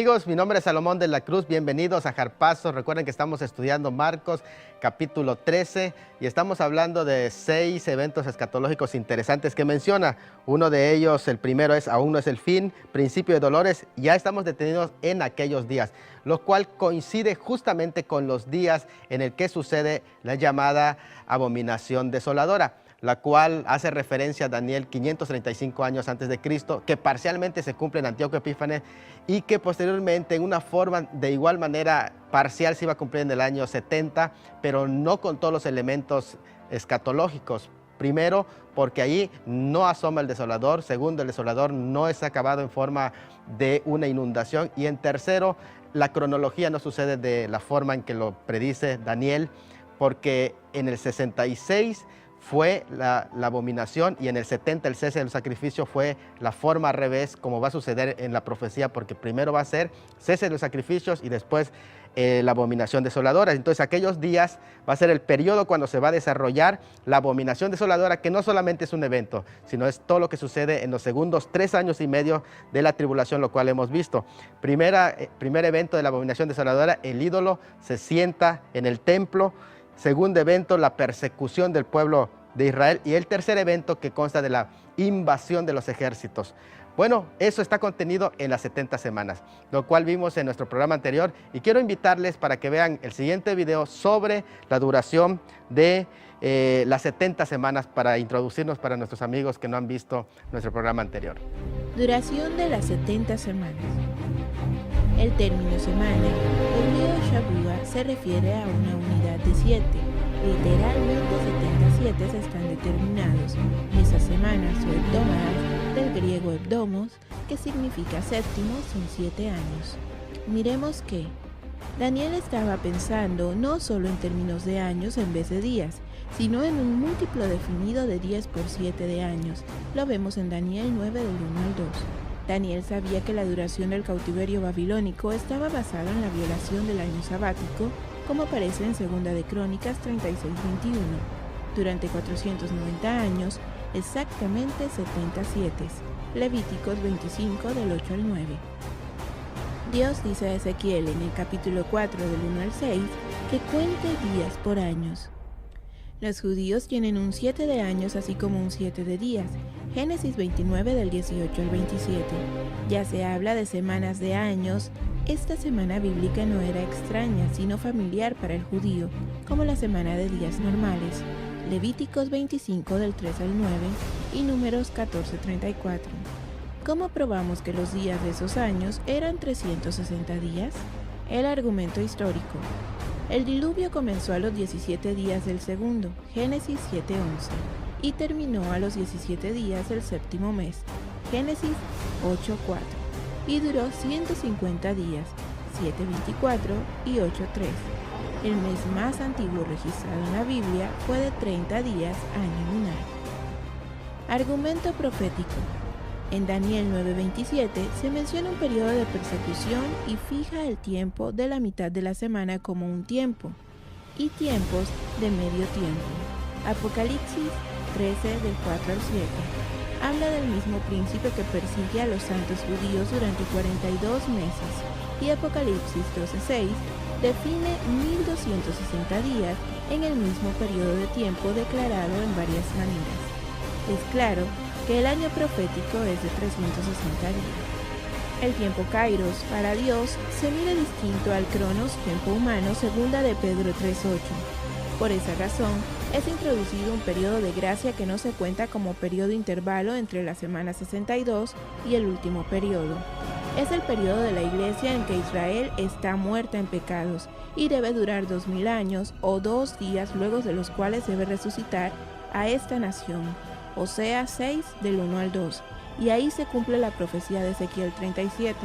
amigos? Mi nombre es Salomón de la Cruz. Bienvenidos a Jarpazo. Recuerden que estamos estudiando Marcos capítulo 13 y estamos hablando de 6 eventos escatológicos interesantes que menciona. Uno de ellos, el primero es aún no es el fin, principio de dolores. Ya estamos detenidos en aquellos días, lo cual coincide justamente con los días en el que sucede la llamada abominación desoladora, la cual hace referencia a Daniel 535 años antes de Cristo, que parcialmente se cumple en Antíoco Epífanes y que posteriormente en una forma de igual manera parcial se iba a cumplir en el año 70, pero no con todos los elementos escatológicos. Primero, porque ahí no asoma el desolador. Segundo, el desolador no es acabado en forma de una inundación. Y en tercero, la cronología no sucede de la forma en que lo predice Daniel, porque en el 66 fue la abominación y en el 70 el cese del sacrificio fue la forma al revés, como va a suceder en la profecía, porque primero va a ser cese de los sacrificios y después la abominación desoladora. Entonces aquellos días va a ser el periodo cuando se va a desarrollar la abominación desoladora, que no solamente es un evento, sino es todo lo que sucede en los segundos 3 años y medio de la tribulación, lo cual hemos visto. Primer evento de la abominación desoladora, el ídolo se sienta en el templo. Segundo evento, la persecución del pueblo de Israel. Y el tercer evento, que consta de la invasión de los ejércitos. Bueno, eso está contenido en las 70 semanas, lo cual vimos en nuestro programa anterior. Y quiero invitarles para que vean el siguiente video sobre la duración de las 70 semanas, para introducirnos para nuestros amigos que no han visto nuestro programa anterior. Duración de las 70 semanas. El término semana, hebreo Shavua, se refiere a una unidad de 7. Literalmente 77 están determinados. Esas semanas o hebdómadas, del griego hebdomos, que significa séptimo, son 7 años. Miremos que Daniel estaba pensando no solo en términos de años en vez de días, sino en un múltiplo definido de 10 por 7 de años. Lo vemos en Daniel 9 del 1 al 2. Daniel sabía que la duración del cautiverio babilónico estaba basada en la violación del año sabático, como aparece en 2 de Crónicas 36:21. Durante 490 años, exactamente 77. Levíticos 25 del 8 al 9. Dios dice a Ezequiel en el capítulo 4 del 1 al 6 que cuente días por años. Los judíos tienen un 7 de años así como un 7 de días. Génesis 29 del 18 al 27. Ya se habla de semanas de años. Esta semana bíblica no era extraña, sino familiar para el judío, como la semana de días normales. Levíticos 25 del 3 al 9 y Números 14:34. ¿Cómo probamos que los días de esos años eran 360 días? El argumento histórico. El diluvio comenzó a los 17 días del segundo, Génesis 7:11, y terminó a los 17 días del séptimo mes, Génesis 8:4, y duró 150 días, 7:24 y 8:3. El mes más antiguo registrado en la Biblia fue de 30 días, año lunar. Argumento profético. En Daniel 9:27 se menciona un periodo de persecución y fija el tiempo de la mitad de la semana como un tiempo, y tiempos de medio tiempo. Apocalipsis 13 del 4 al 7. Habla del mismo príncipe que persigue a los santos judíos durante 42 meses, y Apocalipsis 12:6 define 1260 días en el mismo periodo de tiempo declarado en varias maneras. Es claro que el año profético es de 360 días. El tiempo Kairos para Dios se mide distinto al Cronos, tiempo humano, 2 de Pedro 3:8. Por esa razón, es introducido un periodo de gracia que no se cuenta como periodo intervalo entre la semana 62 y el último periodo. Es el periodo de la iglesia en que Israel está muerta en pecados y debe durar 2000 años o 2 días, luego de los cuales debe resucitar a esta nación. Oseas 6 del 1 al 2, y ahí se cumple la profecía de Ezequiel 37,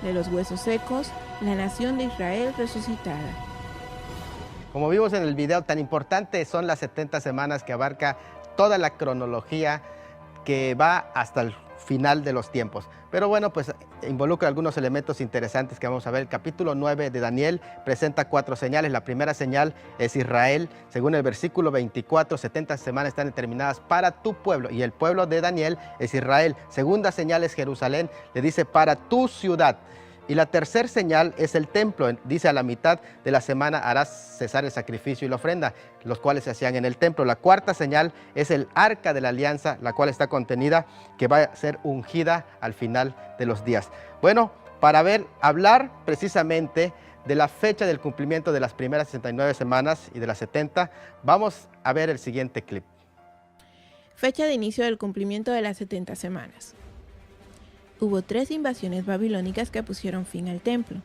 de los huesos secos, la nación de Israel resucitada. Como vimos en el video, tan importante son las 70 semanas que abarca toda la cronología que va hasta el final de los tiempos. Pero bueno, pues involucra algunos elementos interesantes que vamos a ver. El capítulo 9 de Daniel presenta 4 señales. La primera señal es Israel. Según el versículo 24, 70 semanas están determinadas para tu pueblo, y el pueblo de Daniel es Israel. Segunda señal es Jerusalén. Le dice para tu ciudad. Y la tercera señal es el templo. Dice, a la mitad de la semana harás cesar el sacrificio y la ofrenda, los cuales se hacían en el templo. La cuarta señal es el arca de la alianza, la cual está contenida, que va a ser ungida al final de los días. Bueno, para hablar precisamente de la fecha del cumplimiento de las primeras 69 semanas y de las 70, vamos a ver el siguiente clip. Fecha de inicio del cumplimiento de las 70 semanas. Hubo 3 invasiones babilónicas que pusieron fin al templo.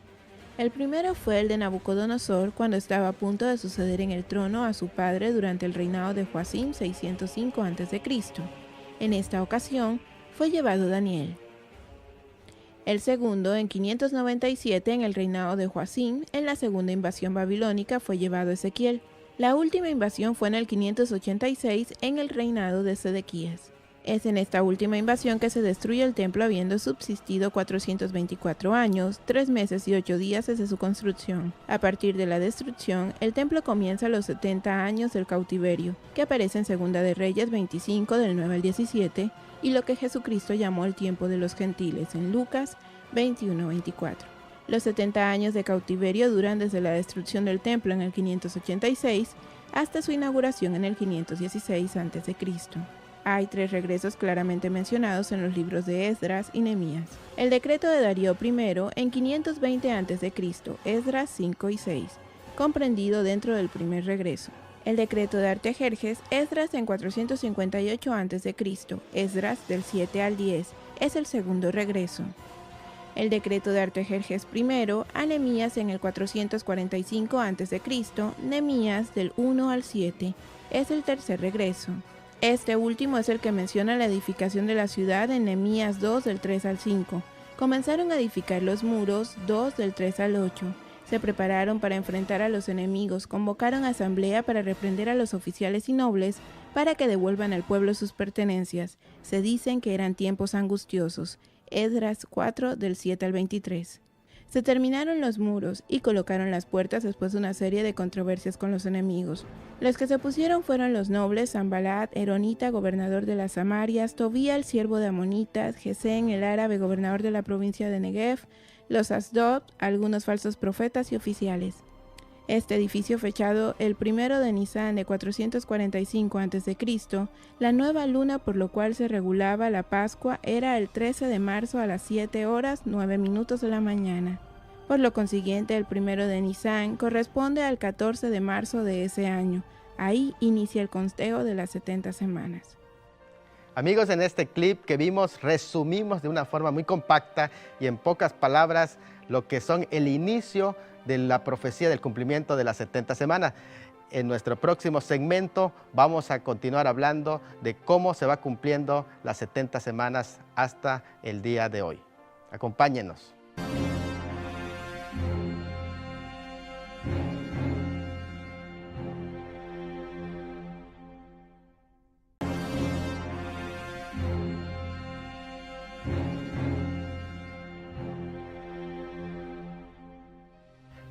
El primero fue el de Nabucodonosor, cuando estaba a punto de suceder en el trono a su padre durante el reinado de Joacim 605 a.C. En esta ocasión fue llevado Daniel. El segundo, en 597, en el reinado de Joacim, en la segunda invasión babilónica, fue llevado Ezequiel. La última invasión fue en el 586, en el reinado de Sedequías. Es en esta última invasión que se destruye el templo, habiendo subsistido 424 años, 3 meses y 8 días desde su construcción. A partir de la destrucción, el templo comienza los 70 años del cautiverio, que aparece en Segunda de Reyes 25 del 9 al 17, y lo que Jesucristo llamó el tiempo de los gentiles en Lucas 21-24. Los 70 años de cautiverio duran desde la destrucción del templo en el 586 hasta su inauguración en el 516 a.C. Hay 3 regresos claramente mencionados en los libros de Esdras y Nehemías. El decreto de Darío I en 520 a.C., Esdras 5 y 6, comprendido dentro del primer regreso. El decreto de Artajerjes, Esdras en 458 a.C., Esdras del 7 al 10, es el segundo regreso. El decreto de Artajerjes I a Nehemías en el 445 a.C., Nehemías del 1 al 7, es el tercer regreso. Este último es el que menciona la edificación de la ciudad en Nehemías 2 del 3 al 5. Comenzaron a edificar los muros 2 del 3 al 8. Se prepararon para enfrentar a los enemigos, convocaron asamblea para reprender a los oficiales y nobles para que devuelvan al pueblo sus pertenencias. Se dicen que eran tiempos angustiosos. Esdras 4 del 7 al 23. Se terminaron los muros y colocaron las puertas después de una serie de controversias con los enemigos. Los que se opusieron fueron los nobles Sanbalat, Eronita, gobernador de las Samarias, Tobía, el siervo de Amonitas, Gesén, el árabe, gobernador de la provincia de Negev, los Asdod, algunos falsos profetas y oficiales. Este edificio, fechado el 1 de Nisán de 445 a.C., la nueva luna por lo cual se regulaba la Pascua era el 13 de marzo a las 7 horas 9 minutos de la mañana. Por lo consiguiente, el 1 de Nisán corresponde al 14 de marzo de ese año. Ahí inicia el conteo de las 70 semanas. Amigos, en este clip que vimos, resumimos de una forma muy compacta y en pocas palabras lo que son el inicio de la profecía del cumplimiento de las 70 semanas. En nuestro próximo segmento vamos a continuar hablando de cómo se va cumpliendo las 70 semanas hasta el día de hoy. Acompáñenos.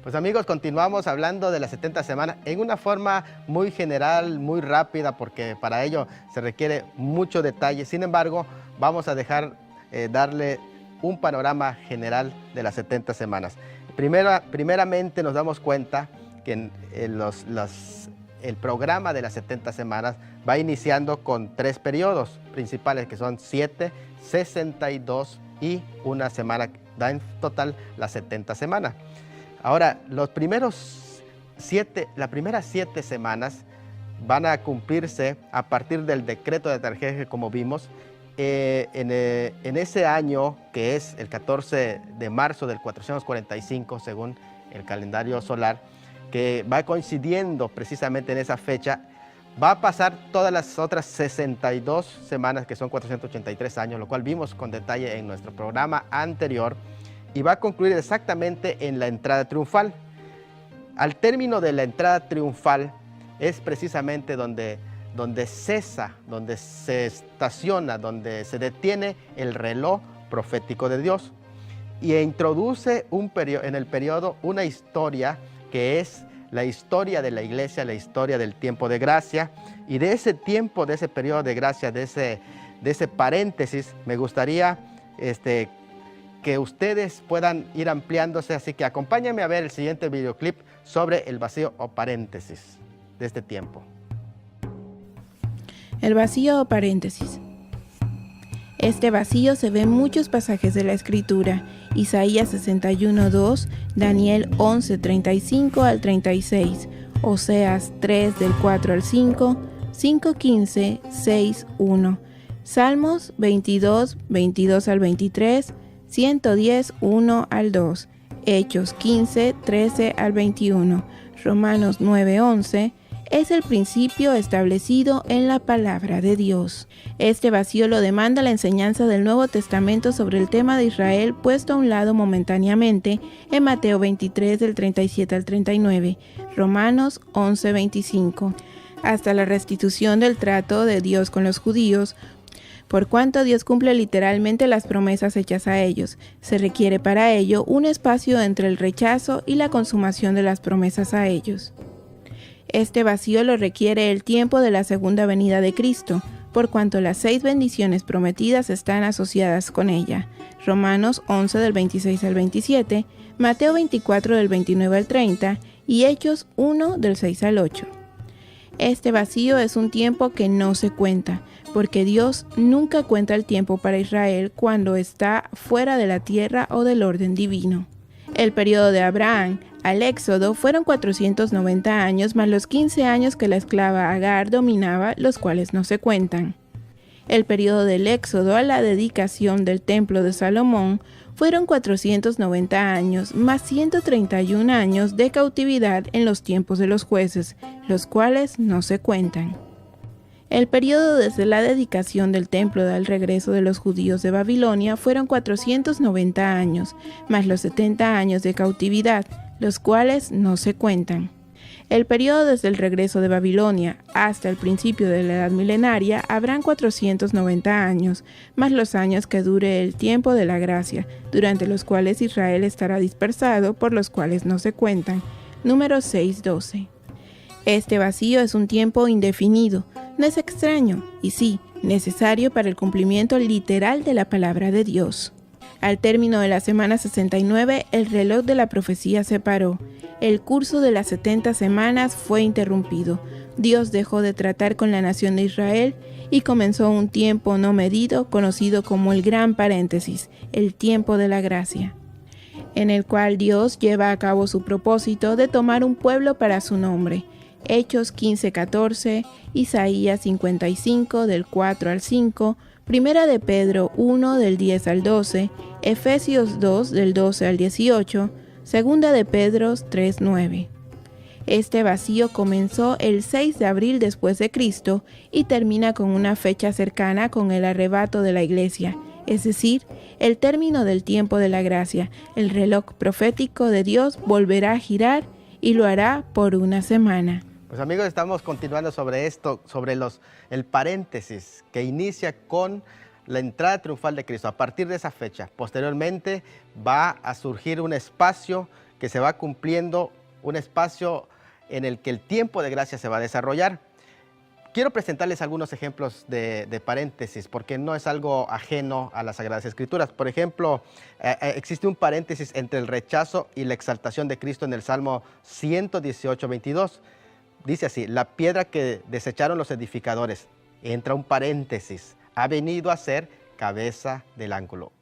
Pues amigos, continuamos hablando de las 70 semanas en una forma muy general, muy rápida, porque para ello se requiere mucho detalle. Sin embargo, vamos a darle un panorama general de las 70 semanas. Primeramente nos damos cuenta que el programa de las 70 semanas va iniciando con 3 periodos principales, que son 7, 62 y una semana. Da en total las 70 semanas. Ahora, las primeras 7 semanas van a cumplirse a partir del decreto de Artajerjes, como vimos, en ese año que es el 14 de marzo del 445, según el calendario solar, que va coincidiendo precisamente en esa fecha. Va a pasar todas las otras 62 semanas, que son 483 años, lo cual vimos con detalle en nuestro programa anterior, y va a concluir exactamente en la entrada triunfal. Al término de la entrada triunfal es precisamente donde cesa, donde se estaciona, donde se detiene el reloj profético de Dios, y introduce en el periodo una historia que es la historia de la iglesia, la historia del tiempo de gracia. Y de ese tiempo, de ese periodo de gracia, de ese paréntesis, me gustaría que ustedes puedan ir ampliándose, así que acompáñenme a ver el siguiente videoclip sobre el vacío o paréntesis de este tiempo. El vacío o paréntesis. Este vacío se ve en muchos pasajes de la Escritura: Isaías 61:2, Daniel 11:35 al 36, Oseas 3 del 4 al 5, 5:15, 6:1, Salmos 22, 22 al 23, 110, 1 al 2, Hechos 15, 13 al 21, Romanos 9:11. Es el principio establecido en la palabra de Dios. Este vacío lo demanda la enseñanza del Nuevo Testamento sobre el tema de Israel, puesto a un lado momentáneamente en Mateo 23 del 37 al 39, Romanos 11:25, hasta la restitución del trato de Dios con los judíos. Por cuanto Dios cumple literalmente las promesas hechas a ellos, se requiere para ello un espacio entre el rechazo y la consumación de las promesas a ellos. Este vacío lo requiere el tiempo de la segunda venida de Cristo, por cuanto las 6 bendiciones prometidas están asociadas con ella. Romanos 11 del 26 al 27, Mateo 24 del 29 al 30 y Hechos 1 del 6 al 8. Este vacío es un tiempo que no se cuenta, porque Dios nunca cuenta el tiempo para Israel cuando está fuera de la tierra o del orden divino. El periodo de Abraham al Éxodo fueron 490 años más los 15 años que la esclava Agar dominaba, los cuales no se cuentan. El periodo del Éxodo a la dedicación del templo de Salomón fueron 490 años más 131 años de cautividad en los tiempos de los jueces, los cuales no se cuentan. El periodo desde la dedicación del templo al regreso de los judíos de Babilonia fueron 490 años, más los 70 años de cautividad, los cuales no se cuentan. El periodo desde el regreso de Babilonia hasta el principio de la edad milenaria habrán 490 años, más los años que dure el tiempo de la gracia, durante los cuales Israel estará dispersado, por los cuales no se cuentan. Números 6:12. Este vacío es un tiempo indefinido. No es extraño, y sí, necesario para el cumplimiento literal de la palabra de Dios. Al término de la semana 69, el reloj de la profecía se paró. El curso de las 70 semanas fue interrumpido. Dios dejó de tratar con la nación de Israel y comenzó un tiempo no medido, conocido como el gran paréntesis, el tiempo de la gracia, en el cual Dios lleva a cabo su propósito de tomar un pueblo para su nombre. Hechos 15:14, Isaías 55 del 4 al 5, Primera de Pedro 1 del 10 al 12, Efesios 2 del 12 al 18, Segunda de Pedro 3:9. Este vacío comenzó el 6 de abril después de Cristo y termina con una fecha cercana con el arrebato de la iglesia, es decir, el término del tiempo de la gracia. El reloj profético de Dios volverá a girar y lo hará por una semana. Pues amigos, estamos continuando sobre esto, sobre el paréntesis que inicia con la entrada triunfal de Cristo. A partir de esa fecha, posteriormente va a surgir un espacio que se va cumpliendo, un espacio en el que el tiempo de gracia se va a desarrollar. Quiero presentarles algunos ejemplos de paréntesis, porque no es algo ajeno a las Sagradas Escrituras. Por ejemplo, existe un paréntesis entre el rechazo y la exaltación de Cristo en el Salmo 118:22. Dice así: la piedra que desecharon los edificadores, entra un paréntesis, ha venido a ser cabeza del ángulo.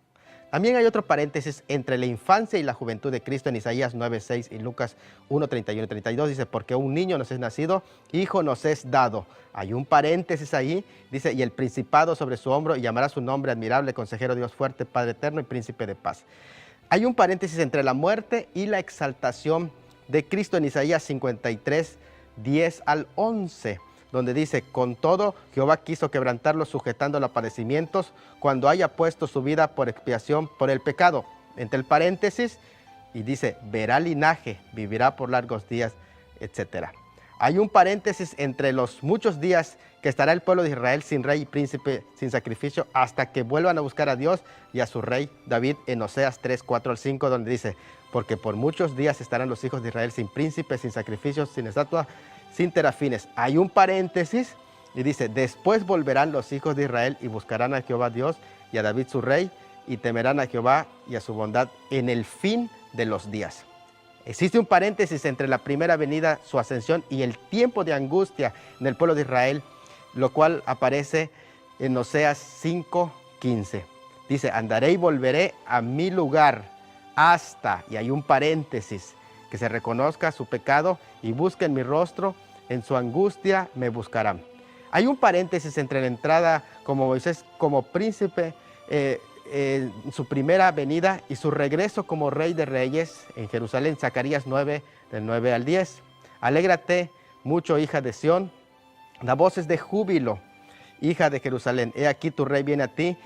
También hay otro paréntesis entre la infancia y la juventud de Cristo en Isaías 9:6 y Lucas 1:31 y 32. Dice: porque un niño nos es nacido, hijo nos es dado. Hay un paréntesis ahí, dice: y el principado sobre su hombro, y llamará su nombre admirable, consejero, Dios fuerte, Padre eterno y príncipe de paz. Hay un paréntesis entre la muerte y la exaltación de Cristo en Isaías 53:10 al 11, donde dice: con todo, Jehová quiso quebrantarlo, sujetando los padecimientos, cuando haya puesto su vida por expiación por el pecado. Entre el paréntesis, y dice: verá linaje, vivirá por largos días, etc. Hay un paréntesis entre los muchos días que estará el pueblo de Israel sin rey y príncipe, sin sacrificio, hasta que vuelvan a buscar a Dios y a su rey David, en Oseas 3:4 al 5, donde dice: porque por muchos días estarán los hijos de Israel sin príncipe, sin sacrificios, sin estatua, sin terafines. Hay un paréntesis y dice: después volverán los hijos de Israel y buscarán a Jehová Dios y a David su rey, y temerán a Jehová y a su bondad en el fin de los días. Existe un paréntesis entre la primera venida, su ascensión, y el tiempo de angustia en el pueblo de Israel, lo cual aparece en Oseas 5:15. Dice, andaré y volveré a mi lugar hasta, y hay un paréntesis, que se reconozca su pecado y busquen mi rostro, en su angustia me buscarán. Hay un paréntesis entre la entrada como Moisés como príncipe, su primera venida y su regreso como rey de reyes en Jerusalén, Zacarías 9, del 9 al 10. Alégrate mucho, hija de Sión, da voces de júbilo, hija de Jerusalén. He aquí tu rey viene a ti,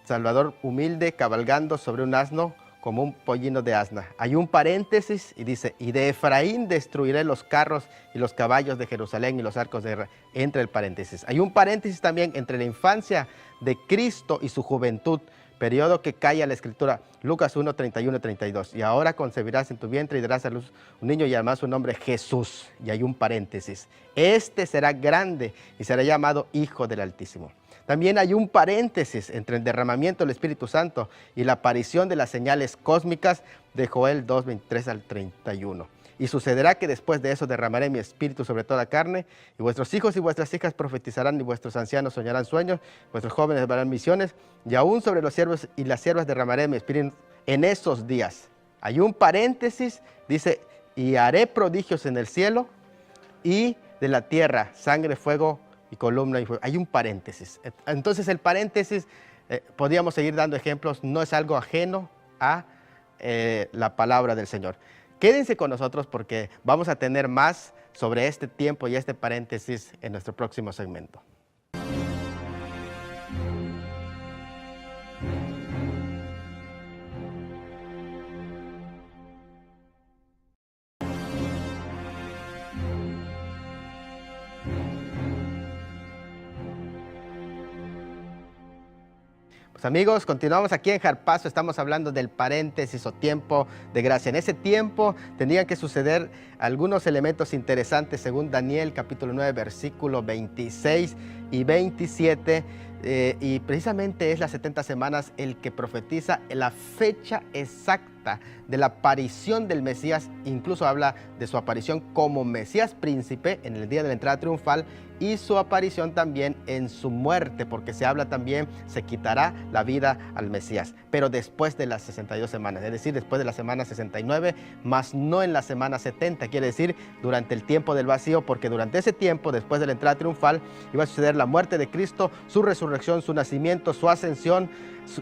Salvador humilde, cabalgando sobre un asno, como un pollino de asna. Hay un paréntesis y dice, y de Efraín destruiré los carros y los caballos de Jerusalén y los arcos de guerra. Entre el paréntesis. Hay un paréntesis también entre la infancia de Cristo y su juventud, periodo que calla la escritura, Lucas 1, 31 y 32. Y ahora concebirás en tu vientre y darás a luz un niño y además su nombre Jesús. Y hay un paréntesis. Este será grande y será llamado Hijo del Altísimo. También hay un paréntesis entre el derramamiento del Espíritu Santo y la aparición de las señales cósmicas de Joel 2, 23 al 31. Y sucederá que después de eso derramaré mi espíritu sobre toda carne, y vuestros hijos y vuestras hijas profetizarán, y vuestros ancianos soñarán sueños, vuestros jóvenes verán visiones, y aún sobre los siervos y las siervas derramaré mi espíritu en esos días. Hay un paréntesis, dice, y haré prodigios en el cielo y de la tierra, sangre, fuego y columna y fuego. Hay un paréntesis. Entonces el paréntesis, podríamos seguir dando ejemplos, no es algo ajeno a la palabra del Señor. Quédense con nosotros porque vamos a tener más sobre este tiempo y este paréntesis en nuestro próximo segmento. Pues amigos, continuamos aquí en Jarpazo, estamos hablando del paréntesis o tiempo de gracia. En ese tiempo tendrían que suceder algunos elementos interesantes según Daniel capítulo 9, versículo 26 y 27. Y precisamente es las 70 semanas el que profetiza la fecha exacta de la aparición del Mesías. Incluso habla de su aparición como Mesías príncipe en el día de la entrada triunfal y su aparición también en su muerte, porque se habla también, se quitará la vida al Mesías, pero después de las 62 semanas, es decir, después de la semana 69, más no en la semana 70, quiere decir durante el tiempo del vacío, porque durante ese tiempo, después de la entrada triunfal, iba a suceder la muerte de Cristo, su resurrección, su nacimiento, su ascensión,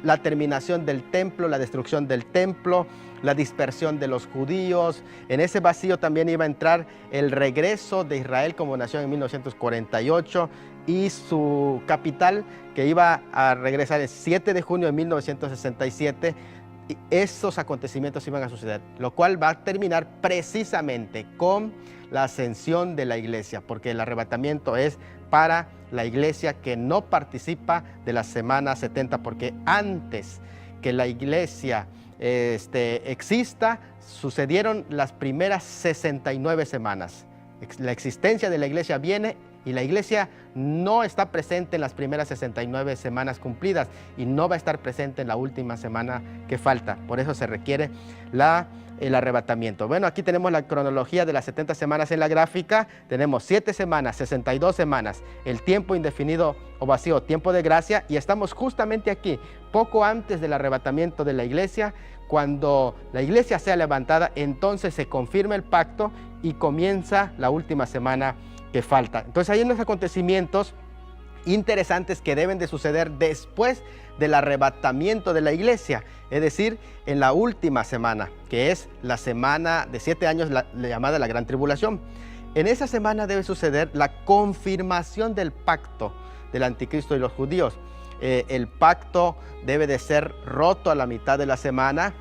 la terminación del templo, la destrucción del templo, la dispersión de los judíos. En ese vacío también iba a entrar el regreso de Israel como nación en 1948 y su capital que iba a regresar el 7 de junio de 1967. Y esos acontecimientos iban a suceder, lo cual va a terminar precisamente con la ascensión de la iglesia, porque el arrebatamiento es para la iglesia que no participa de la semana 70, porque antes que la iglesia exista, sucedieron las primeras 69 semanas. La existencia de la iglesia viene y la iglesia no está presente en las primeras 69 semanas cumplidas y no va a estar presente en la última semana que falta. Por eso se requiere el arrebatamiento. Bueno, aquí tenemos la cronología de las 70 semanas en la gráfica. Tenemos 7 semanas, 62 semanas, el tiempo indefinido o vacío, tiempo de gracia, y estamos justamente aquí, poco antes del arrebatamiento de la iglesia. Cuando la iglesia sea levantada, entonces se confirma el pacto y comienza la última semana que falta. Entonces hay unos acontecimientos interesantes que deben de suceder después del arrebatamiento de la iglesia, es decir, en la última semana, que es la semana de 7 años, la llamada la Gran Tribulación. En esa semana debe suceder la confirmación del pacto del anticristo y los judíos. El pacto debe de ser roto a la mitad de la semana,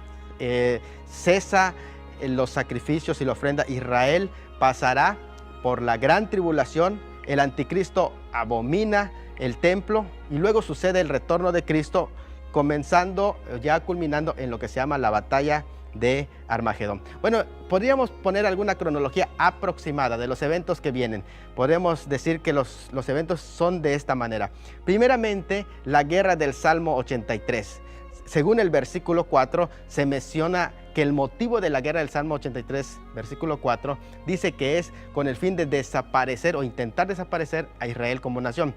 cesa los sacrificios y la ofrenda. Israel pasará por la gran tribulación, el anticristo abomina el templo y luego sucede el retorno de Cristo, comenzando, ya culminando en lo que se llama la batalla de Armagedón. Bueno, podríamos poner alguna cronología aproximada de los eventos que vienen. Podemos decir que los eventos son de esta manera. Primeramente, la guerra del Salmo 83. según el versículo 4, se menciona que el motivo de la guerra del Salmo 83, versículo 4, dice que es con el fin de desaparecer o intentar desaparecer a Israel como nación.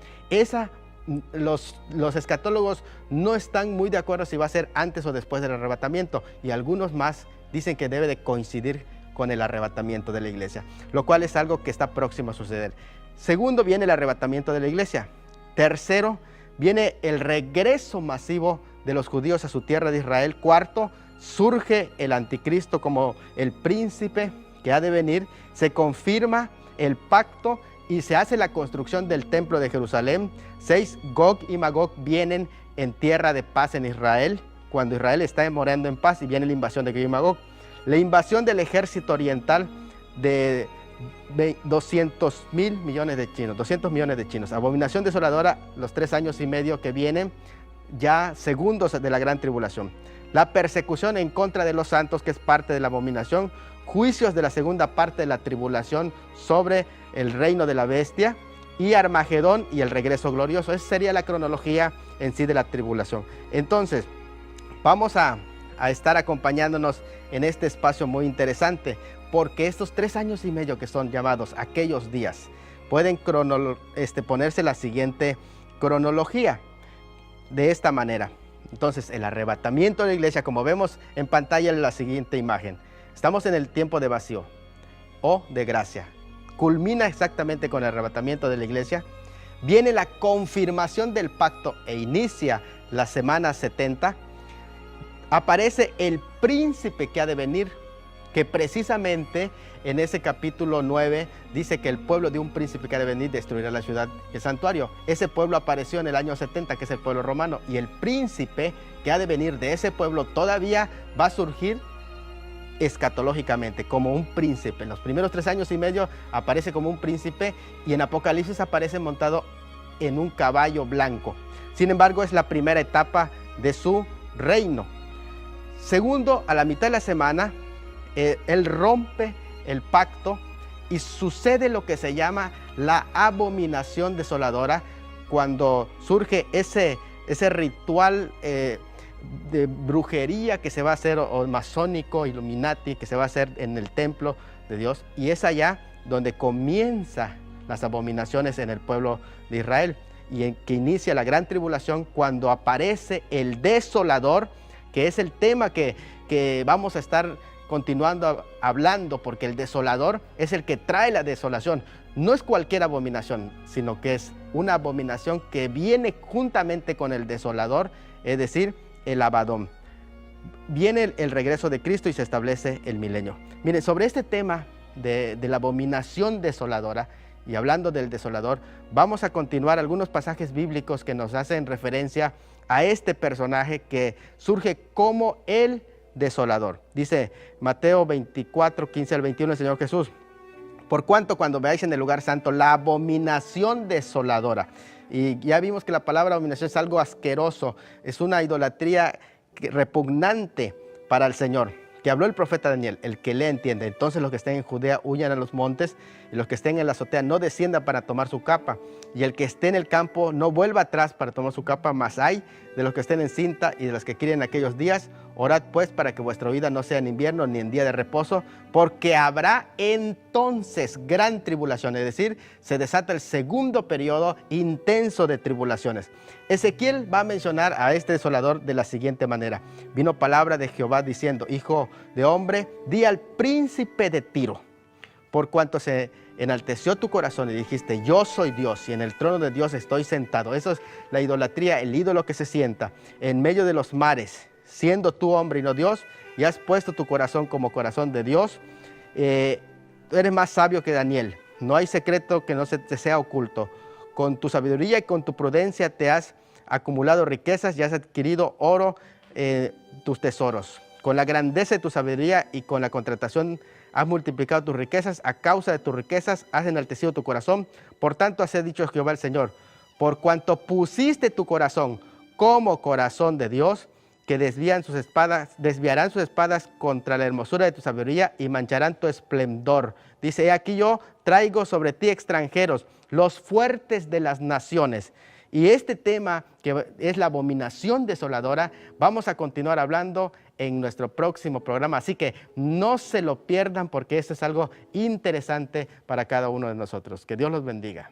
Los escatólogos no están muy de acuerdo si va a ser antes o después del arrebatamiento, y algunos más dicen que debe de coincidir con el arrebatamiento de la iglesia, lo cual es algo que está próximo a suceder. Segundo, viene el arrebatamiento de la iglesia. Tercero, viene el regreso masivo de los judíos a su tierra de Israel. Cuarto, surge el anticristo como el príncipe que ha de venir. Se confirma el pacto y se hace la construcción del templo de Jerusalén. 6, Gog y Magog vienen en tierra de paz en Israel, cuando Israel está morando en paz, y viene la invasión de Gog y Magog. La invasión del ejército oriental de 200 millones de chinos. Abominación desoladora, los 3 años y medio que vienen, ya segundos de la gran tribulación. La persecución en contra de los santos, que es parte de la abominación. Juicios de la segunda parte de la tribulación sobre el reino de la bestia. Y Armagedón y el regreso glorioso. Esa sería la cronología en sí de la tribulación. Entonces, vamos a estar acompañándonos en este espacio muy interesante, porque estos 3 años y medio que son llamados aquellos días, pueden ponerse la siguiente cronología de esta manera. Entonces, el arrebatamiento de la iglesia, como vemos en pantalla en la siguiente imagen, estamos en el tiempo de vacío o de gracia. Culmina exactamente con el arrebatamiento de la iglesia. Viene la confirmación del pacto e inicia la semana 70. Aparece el príncipe que ha de venir, que precisamente en ese capítulo 9 dice que el pueblo de un príncipe que ha de venir destruirá la ciudad y el santuario. Ese pueblo apareció en el año 70, que es el pueblo romano, y el príncipe que ha de venir de ese pueblo todavía va a surgir escatológicamente como un príncipe. En los primeros 3 años y medio aparece como un príncipe, y en Apocalipsis aparece montado en un caballo blanco. Sin embargo, es la primera etapa de su reino. Segundo, a la mitad de la semana, él rompe el pacto y sucede lo que se llama la abominación desoladora, cuando surge ese ritual de brujería que se va a hacer, o masónico, Illuminati, que se va a hacer en el templo de Dios, y es allá donde comienzan las abominaciones en el pueblo de Israel, y en que inicia la gran tribulación, cuando aparece el desolador, que es el tema que vamos a estar continuando hablando, porque el desolador es el que trae la desolación. No es cualquier abominación, sino que es una abominación que viene juntamente con el desolador, es decir, el Abadón. Viene el regreso de Cristo y se establece el milenio. Miren, sobre este tema de la abominación desoladora, y hablando del desolador, vamos a continuar algunos pasajes bíblicos que nos hacen referencia a este personaje que surge como el desolador. Dice Mateo 24, 15 al 21, el Señor Jesús: por cuanto cuando veáis en el lugar santo la abominación desoladora. Y ya vimos que la palabra abominación es algo asqueroso, es una idolatría repugnante para el Señor, que habló el profeta Daniel. El que le entiende. Entonces los que estén en Judea huyan a los montes, y los que estén en la azotea no desciendan para tomar su capa, y el que esté en el campo no vuelva atrás para tomar su capa. Mas hay de los que estén en cinta y de los que quieren aquellos días. Orad pues para que vuestra vida no sea en invierno ni en día de reposo, porque habrá entonces gran tribulación, es decir, se desata el segundo periodo intenso de tribulaciones. Ezequiel va a mencionar a este desolador de la siguiente manera: vino palabra de Jehová diciendo, hijo de hombre, di al príncipe de Tiro, por cuanto se enalteció tu corazón y dijiste, yo soy Dios y en el trono de Dios estoy sentado. Eso es la idolatría, el ídolo que se sienta en medio de los mares, siendo tú hombre y no Dios, y has puesto tu corazón como corazón de Dios. Eres más sabio que Daniel, no hay secreto que no se te sea oculto. Con tu sabiduría y con tu prudencia te has acumulado riquezas y has adquirido oro, tus tesoros. Con la grandeza de tu sabiduría y con la contratación has multiplicado tus riquezas. A causa de tus riquezas has enaltecido tu corazón. Por tanto, así ha dicho Jehová el Señor: por cuanto pusiste tu corazón como corazón de Dios, que desviarán sus espadas contra la hermosura de tu sabiduría y mancharán tu esplendor. Dice, he aquí yo traigo sobre ti extranjeros, los fuertes de las naciones, Y este tema, que es la abominación desoladora, vamos a continuar hablando en nuestro próximo programa. Así que no se lo pierdan, porque esto es algo interesante para cada uno de nosotros. Que Dios los bendiga.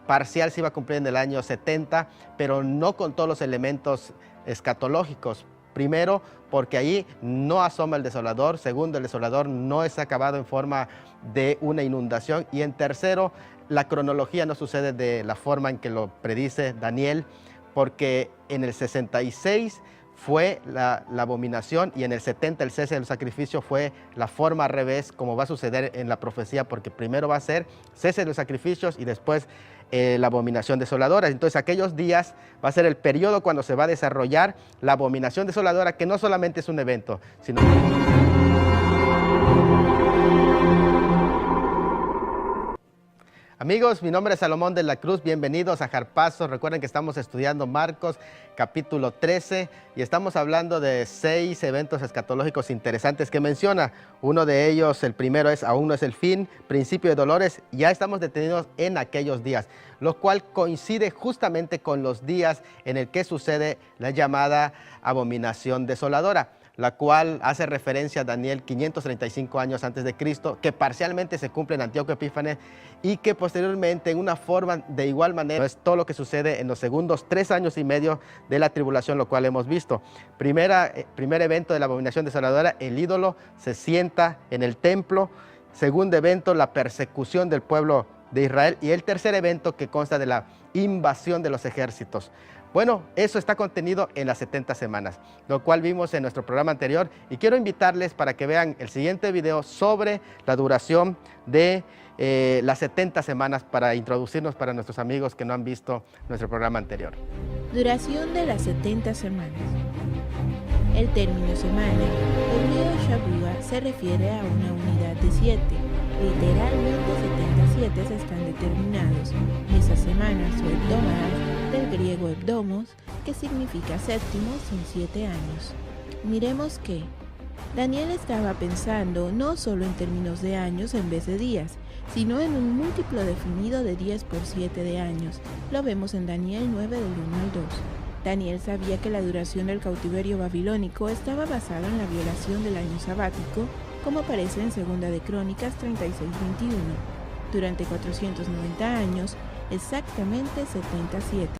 Parcial se iba a cumplir en el año 70, pero no con todos los elementos escatológicos. Primero, porque ahí no asoma el desolador. Segundo, el desolador no es acabado en forma de una inundación. Y en tercero, la cronología no sucede de la forma en que lo predice Daniel, porque en el 66 fue la abominación y en el 70 el cese del sacrificio fue la forma al revés, como va a suceder en la profecía, porque primero va a ser cese de los sacrificios y después la abominación desoladora. Entonces aquellos días va a ser el periodo cuando se va a desarrollar la abominación desoladora, que no solamente es un evento, sino... Amigos, mi nombre es Salomón de la Cruz, bienvenidos a Jarpazos. Recuerden que estamos estudiando Marcos capítulo 13 y estamos hablando de 6 eventos escatológicos interesantes que menciona. Uno de ellos, el primero es aún no es el fin, principio de dolores. Ya estamos detenidos en aquellos días, lo cual coincide justamente con los días en el que sucede la llamada abominación desoladora, la cual hace referencia a Daniel 535 años antes de Cristo, que parcialmente se cumple en Antíoco Epífanes y que posteriormente en una forma de igual manera es todo lo que sucede en los segundos 3 años y medio de la tribulación, lo cual hemos visto. Primer evento de la abominación desoladora, el ídolo se sienta en el templo. Segundo evento, la persecución del pueblo de Israel. Y el tercer evento, que consta de la invasión de los ejércitos. Bueno, eso está contenido en las 70 semanas, lo cual vimos en nuestro programa anterior, y quiero invitarles para que vean el siguiente video sobre la duración de las 70 semanas para introducirnos para nuestros amigos que no han visto nuestro programa anterior. Duración de las 70 semanas. El término semana, hebreo Shabua, se refiere a una unidad de 7. Literalmente 77 están determinados. Esas semanas o hebdomadas, del griego hebdomos, que significa séptimo, son 7 años. Miremos que Daniel estaba pensando no solo en términos de años en vez de días, sino en un múltiplo definido de 10 por 7 de años. Lo vemos en Daniel 9 del 1 al 2. Daniel sabía que la duración del cautiverio babilónico estaba basada en la violación del año sabático, como aparece en 2 de Crónicas 36:21. Durante 490 años, exactamente 77.